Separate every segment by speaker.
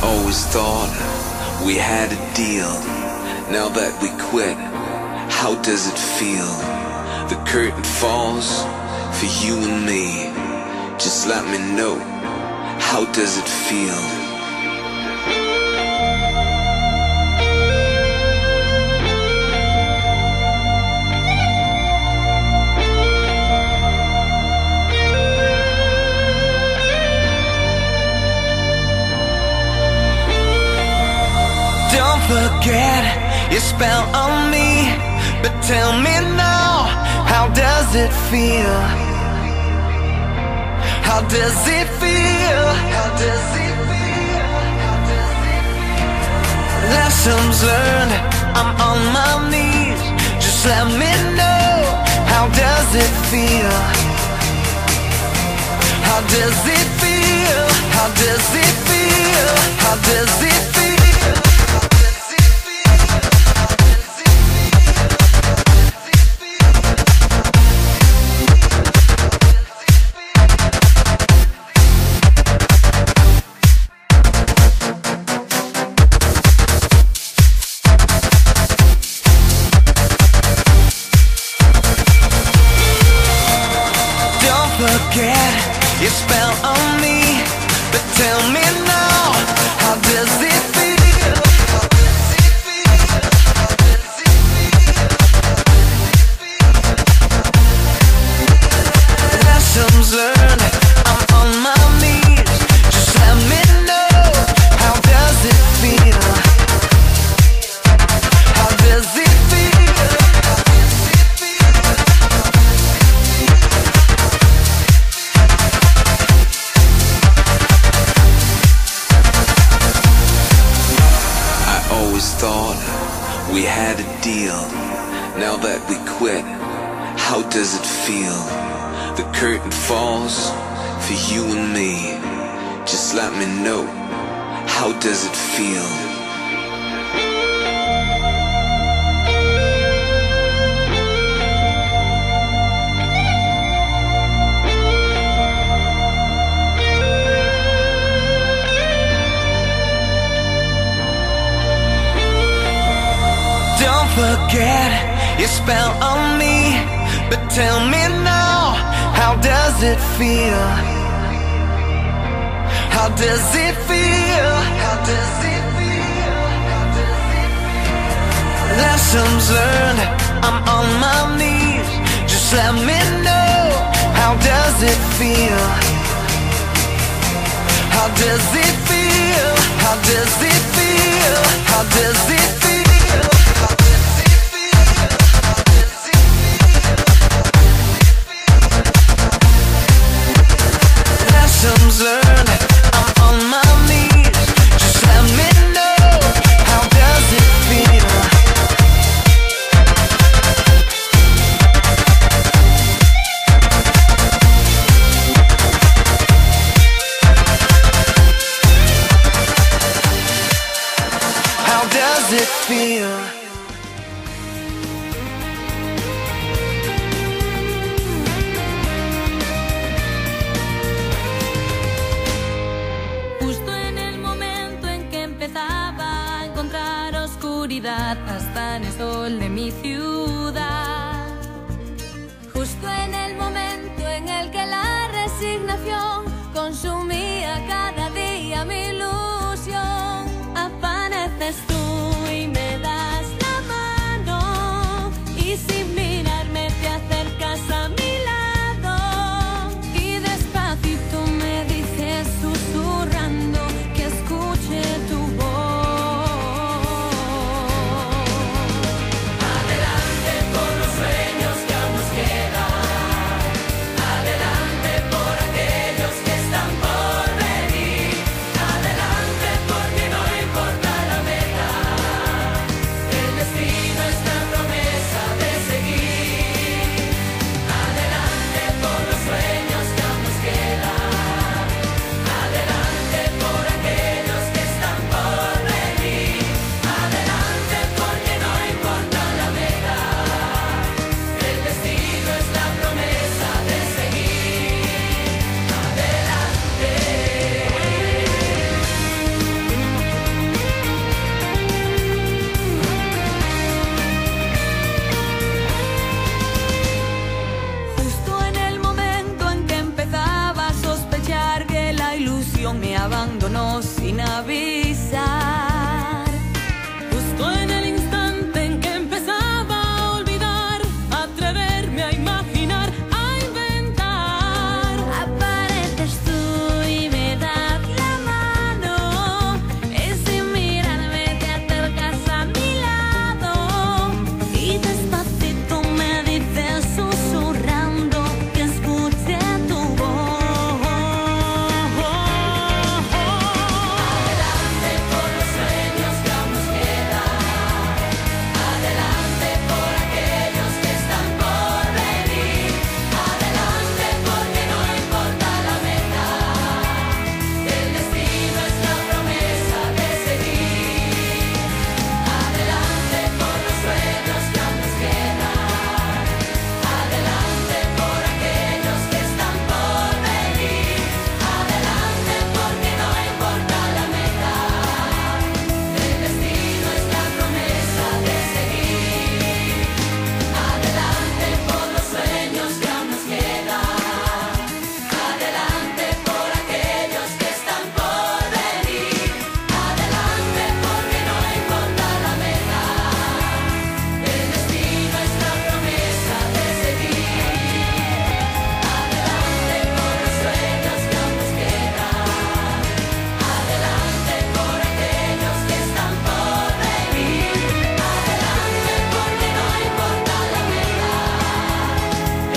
Speaker 1: Always thought we had a deal. Now that we quit, how does it feel? The curtain falls for you and me. Just let me know, how does it feel?
Speaker 2: Don't forget your spell on me, but tell me now, how does it feel? How does it feel? How does it feel? How does it feel? Lessons learned, I'm on my knees. Just let me know, how does it feel? How does it feel? How does it feel? How does it feel? Forget your spell on me, but tell me now, how does it feel? How does it feel? How does it feel? Lessons learned, I'm on my knees. Just let me know, how does it feel? How does it feel? How does it feel?
Speaker 1: Thought we had a deal. Now that we quit, how does it feel? The curtain falls for you and me. Just let me know, how does it feel?
Speaker 2: Don't forget your spell on me, but tell me now, how does it feel? How does it feel? How does it feel? How does it feel? Lessons learned, I'm on my knees. Just let me know, how does it feel? How does it feel? How does it feel? How does it feel? Lessons learned, I'm on my knees. Just let me know, how does it feel? How does it feel?
Speaker 3: Hasta en el sol de mi ciudad. Justo en el momento en el que la resignación consumía cada día mi ilusión, apareces tú y me das la mano, y sin mirarme te acercas a mi lado, y despacito me dices susurrando que escuche tu voz.
Speaker 4: Adelante por aquellos que están por venir.
Speaker 3: abandonó sin avisar. Justo en el instante en que empezaba a olvidar, atreverme a imaginar, a inventar. Apareces tú y me das la mano, y sin mirarme te acercas a mi lado, y despacito me dices susurrando que escuche tu voz. Adelante por los sueños que aún nos quedan, adelante por aquellos que están por venir, adelante porque no importa la meta, el destino es la promesa de seguir. Adelante por los sueños que aún nos quedan, adelante por aquellos que están por venir, adelante porque no importa la meta, el destino es la promesa de seguir. Adelante por los sueños que aún nos quedan, adelante por aquellos que están por venir, adelante porque no importa la meta, el destino es la promesa de seguir. Adelante por los sueños que aún nos quedan, adelante por aquellos que están por venir, adelante porque no importa la meta,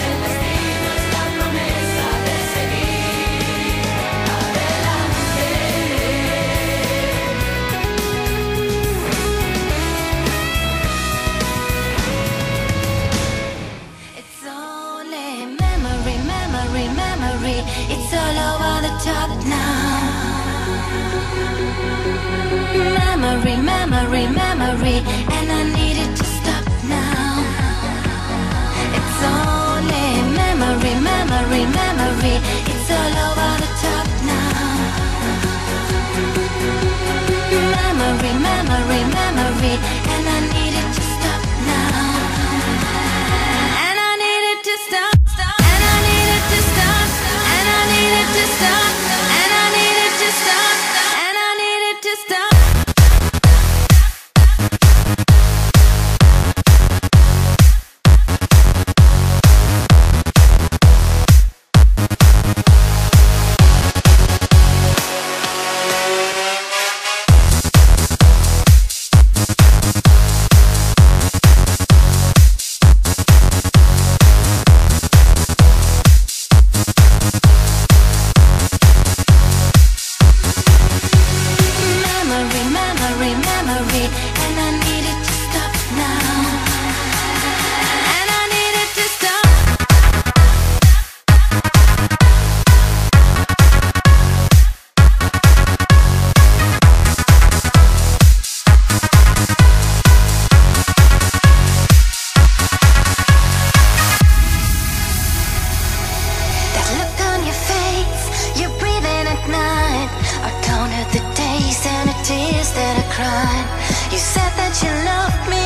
Speaker 3: el destino es la promesa de seguir. It's only memory, memory, memory. It's all over the top now. Memory, memory, memory. And I need it to stop now. It's only memory, memory, memory. It's all over the top now. Memory, memory, memory. And I need it to stop now. And I need it to stop. And I need it to stop. And I need it to stop. And I need it to stop. And I need it to stop. Memory, memory, memory. And I need it to stop now. And I need it to stop. That look on your face, you're breathing at night. I counted the days and the tears that I cried. You said that you loved me